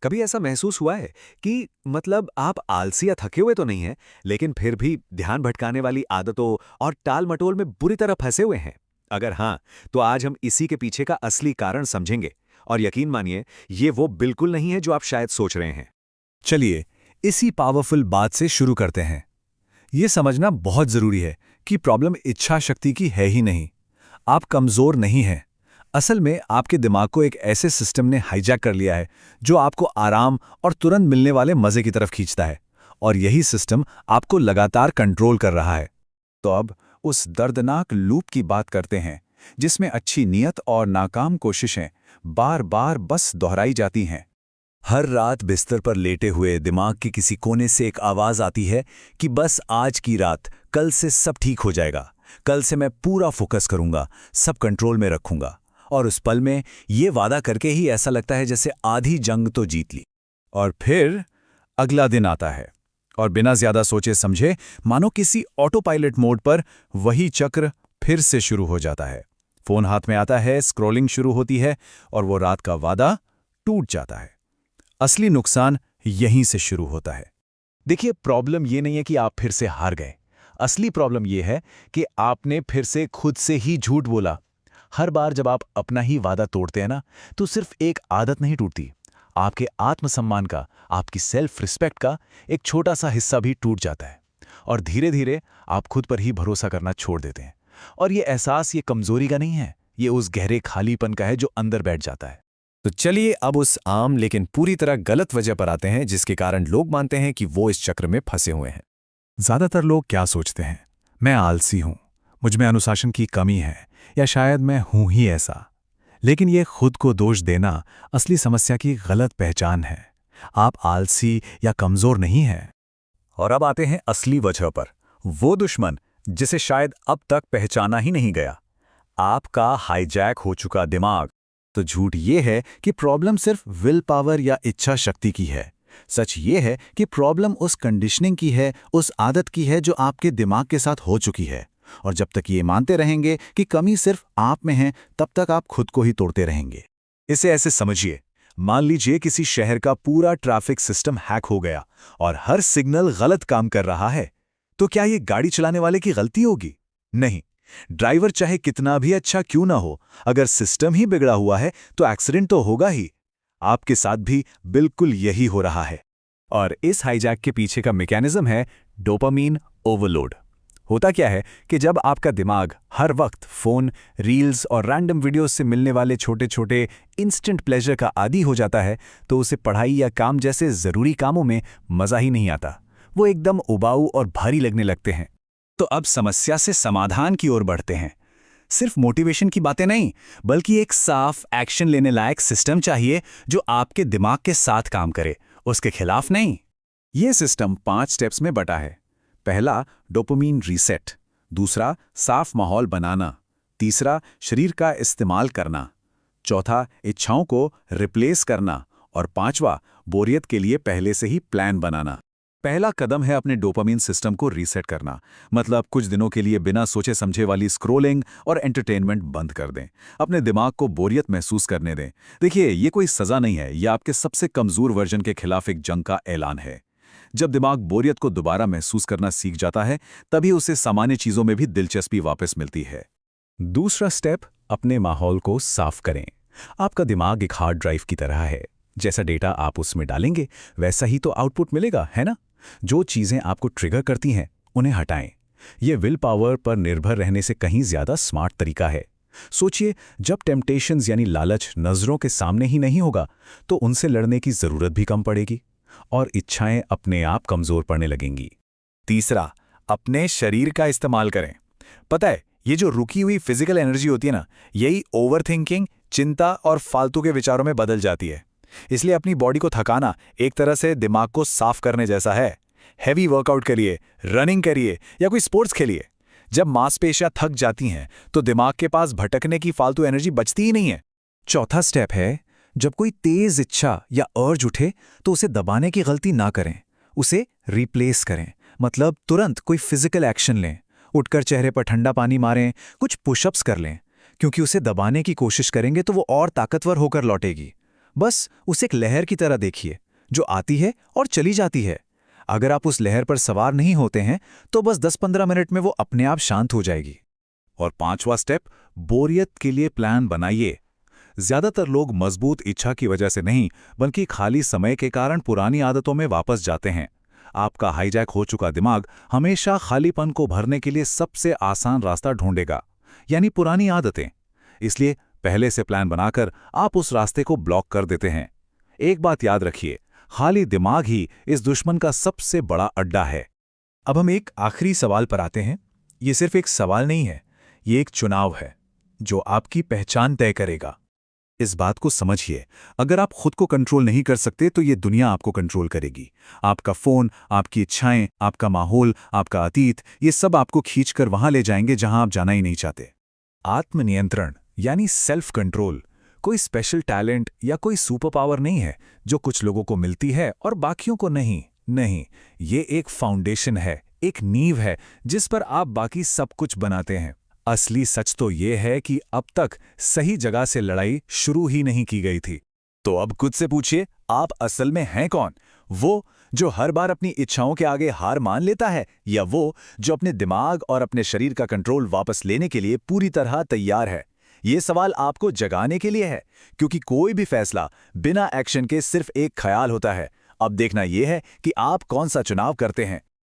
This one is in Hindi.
कभी ऐसा महसूस हुआ है कि मतलब आप आलसी या थके हुए तो नहीं हैं, लेकिन फिर भी ध्यान भटकाने वाली आदतों और टाल-मटोल में बुरी तरह फंसे हुए हैं? अगर हाँ, तो आज हम इसी के पीछे का असली कारण समझेंगे। और यकीन मानिए, ये वो बिल्कुल नहीं है जो आप शायद सोच रहे हैं। चलिए, इसी पावरफुल बात से शुरू करते हैं। ये समझना बहुत जरूरी है कि प्रॉब्लम इच्छा शक्ति की है ही नहीं। आप कमजोर नहीं हैं। असल में आपके दिमाग को एक ऐसे सिस्टम ने हाईजैक कर लिया है जो आपको आराम और तुरंत मिलने वाले मजे की तरफ खींचता है, और यही सिस्टम आपको लगातार कंट्रोल कर रहा है। तो अब उस दर्दनाक लूप की बात करते हैं जिसमें अच्छी नीयत और नाकाम कोशिशें बार बार बस दोहराई जाती हैं। हर रात बिस्तर पर लेटे हुए दिमाग के किसी कोने से एक आवाज आती है कि बस आज की रात, कल से सब ठीक हो जाएगा, कल से मैं पूरा फोकस करूंगा, सब कंट्रोल में रखूंगा। और उस पल में ये वादा करके ही ऐसा लगता है जैसे आधी जंग तो जीत ली। और फिर अगला दिन आता है और बिना ज्यादा सोचे समझे, मानो किसी ऑटो पायलट मोड पर, वही चक्र फिर से शुरू हो जाता है। फोन हाथ में आता है, स्क्रॉलिंग शुरू होती है और वो रात का वादा टूट जाता है। असली नुकसान यहीं से शुरू होता है। देखिए, प्रॉब्लम ये नहीं है कि आप फिर से हार गए। असली प्रॉब्लम ये है कि आपने फिर से खुद से ही झूठ बोला। हर बार जब आप अपना ही वादा तोड़ते हैं ना, तो सिर्फ एक आदत नहीं टूटती, आपके आत्मसम्मान का, आपकी सेल्फ रिस्पेक्ट का एक छोटा सा हिस्सा भी टूट जाता है। और धीरे धीरे आप खुद पर ही भरोसा करना छोड़ देते हैं। और ये एहसास ये कमजोरी का नहीं है, ये उस गहरे खालीपन का है जो अंदर बैठ जाता है। तो चलिए अब उस आम लेकिन पूरी तरह गलत वजह पर आते हैं जिसके कारण लोग मानते हैं कि वो इस चक्र में फंसे हुए हैं। ज्यादातर लोग क्या सोचते हैं? मैं आलसी हूं, मुझ में अनुशासन की कमी है, या शायद मैं हूं ही ऐसा। लेकिन ये खुद को दोष देना असली समस्या की गलत पहचान है। आप आलसी या कमजोर नहीं हैं। और अब आते हैं असली वजह पर, वो दुश्मन जिसे शायद अब तक पहचाना ही नहीं गया, आपका हाईजैक हो चुका दिमाग। तो झूठ ये है कि प्रॉब्लम सिर्फ विल पावर या इच्छा शक्ति की है। सच ये है कि प्रॉब्लम उस कंडीशनिंग की है, उस आदत की है जो आपके दिमाग के साथ हो चुकी है। और जब तक ये मानते रहेंगे कि कमी सिर्फ आप में है, तब तक आप खुद को ही तोड़ते रहेंगे। इसे ऐसे समझिए, मान लीजिए किसी शहर का पूरा ट्रैफिक सिस्टम हैक हो गया और हर सिग्नल गलत काम कर रहा है। तो क्या ये गाड़ी चलाने वाले की गलती होगी? नहीं। ड्राइवर चाहे कितना भी अच्छा क्यों ना हो, अगर सिस्टम ही बिगड़ा हुआ है तो एक्सीडेंट तो होगा ही। आपके साथ भी बिल्कुल यही हो रहा है। और इस हाईजैक के पीछे का मैकेनिज्म है डोपामीन ओवरलोड। होता क्या है कि जब आपका दिमाग हर वक्त फोन, रील्स और रैंडम वीडियोस से मिलने वाले छोटे छोटे इंस्टेंट प्लेजर का आदी हो जाता है, तो उसे पढ़ाई या काम जैसे जरूरी कामों में मजा ही नहीं आता। वो एकदम उबाऊ और भारी लगने लगते हैं। तो अब समस्या से समाधान की ओर बढ़ते हैं। सिर्फ मोटिवेशन की बातें नहीं, बल्कि एक साफ एक्शन लेने लायक सिस्टम चाहिए जो आपके दिमाग के साथ काम करे, उसके खिलाफ नहीं। ये सिस्टम 5 स्टेप्स में बटा है। पहला, डोपामीन रीसेट। दूसरा, साफ माहौल बनाना। तीसरा, शरीर का इस्तेमाल करना। चौथा, इच्छाओं को रिप्लेस करना। और पांचवा, बोरियत के लिए पहले से ही प्लान बनाना। पहला कदम है अपने डोपामीन सिस्टम को रीसेट करना। मतलब कुछ दिनों के लिए बिना सोचे समझे वाली स्क्रोलिंग और एंटरटेनमेंट बंद कर दें। अपने दिमाग को बोरियत महसूस करने दें। देखिए, ये कोई सजा नहीं है, यह आपके सबसे कमजोर वर्जन के खिलाफ एक जंग का ऐलान है। जब दिमाग बोरियत को दोबारा महसूस करना सीख जाता है, तभी उसे सामान्य चीजों में भी दिलचस्पी वापस मिलती है। दूसरा स्टेप, अपने माहौल को साफ करें। आपका दिमाग एक हार्ड ड्राइव की तरह है। जैसा डेटा आप उसमें डालेंगे, वैसा ही तो आउटपुट मिलेगा, है ना? जो चीजें आपको ट्रिगर करती हैं, उन्हें हटाएं। यह विल पावर पर निर्भर रहने से कहीं ज्यादा स्मार्ट तरीका है। सोचिए, जब टेम्पटेशंस यानी लालच नजरों के सामने ही नहीं होगा, तो उनसे लड़ने की जरूरत भी कम पड़ेगी और इच्छाएं अपने आप कमजोर पड़ने लगेंगी। तीसरा, अपने शरीर का इस्तेमाल करें। पता है, ये जो रुकी हुई फिजिकल एनर्जी होती है ना, यही ओवरथिंकिंग, चिंता और फालतू के विचारों में बदल जाती है। इसलिए अपनी बॉडी को थकाना एक तरह से दिमाग को साफ करने जैसा है। हैवी वर्कआउट करिए, रनिंग करिए या कोई स्पोर्ट्स खेलिए। जब मांसपेशियां थक जाती हैं, तो दिमाग के पास भटकने की फालतू एनर्जी बचती ही नहीं है। चौथा स्टेप है, जब कोई तेज इच्छा या अर्ज उठे, तो उसे दबाने की गलती ना करें, उसे रिप्लेस करें। मतलब तुरंत कोई फिजिकल एक्शन लें। उठकर चेहरे पर ठंडा पानी मारें, कुछ पुशअप्स कर लें, क्योंकि उसे दबाने की कोशिश करेंगे तो वो और ताकतवर होकर लौटेगी। बस उसे एक लहर की तरह देखिए, जो आती है और चली जाती है। अगर आप उस लहर पर सवार नहीं होते हैं तो बस 10-15 मिनट में वो अपने आप शांत हो जाएगी। और 5वां स्टेप, बोरियत के लिए प्लान बनाइए। ज्यादातर लोग मजबूत इच्छा की वजह से नहीं, बल्कि खाली समय के कारण पुरानी आदतों में वापस जाते हैं। आपका हाईजैक हो चुका दिमाग हमेशा खालीपन को भरने के लिए सबसे आसान रास्ता ढूंढेगा, यानी पुरानी आदतें। इसलिए पहले से प्लान बनाकर आप उस रास्ते को ब्लॉक कर देते हैं। एक बात याद रखिए, खाली दिमाग ही इस दुश्मन का सबसे बड़ा अड्डा है। अब हम एक आखिरी सवाल पर आते हैं। ये सिर्फ एक सवाल नहीं है, ये एक चुनाव है जो आपकी पहचान तय करेगा। इस बात को समझिए, अगर आप खुद को कंट्रोल नहीं कर सकते तो ये दुनिया आपको कंट्रोल करेगी। आपका फोन, आपकी इच्छाएं, आपका माहौल, आपका अतीत, ये सब आपको खींचकर वहां ले जाएंगे जहां आप जाना ही नहीं चाहते। आत्मनियंत्रण यानी सेल्फ कंट्रोल कोई स्पेशल टैलेंट या कोई सुपर पावर नहीं है जो कुछ लोगों को मिलती है और बाकियों को नहीं। नहीं, ये एक फाउंडेशन है, एक नींव है जिस पर आप बाकी सब कुछ बनाते हैं। असली सच तो ये है कि अब तक सही जगह से लड़ाई शुरू ही नहीं की गई थी। तो अब खुद से पूछिए, आप असल में हैं कौन? वो जो हर बार अपनी इच्छाओं के आगे हार मान लेता है, या वो जो अपने दिमाग और अपने शरीर का कंट्रोल वापस लेने के लिए पूरी तरह तैयार है? ये सवाल आपको जगाने के लिए है, क्योंकि कोई भी फैसला बिना एक्शन के सिर्फ एक ख्याल होता है। अब देखना यह है कि आप कौन सा चुनाव करते हैं।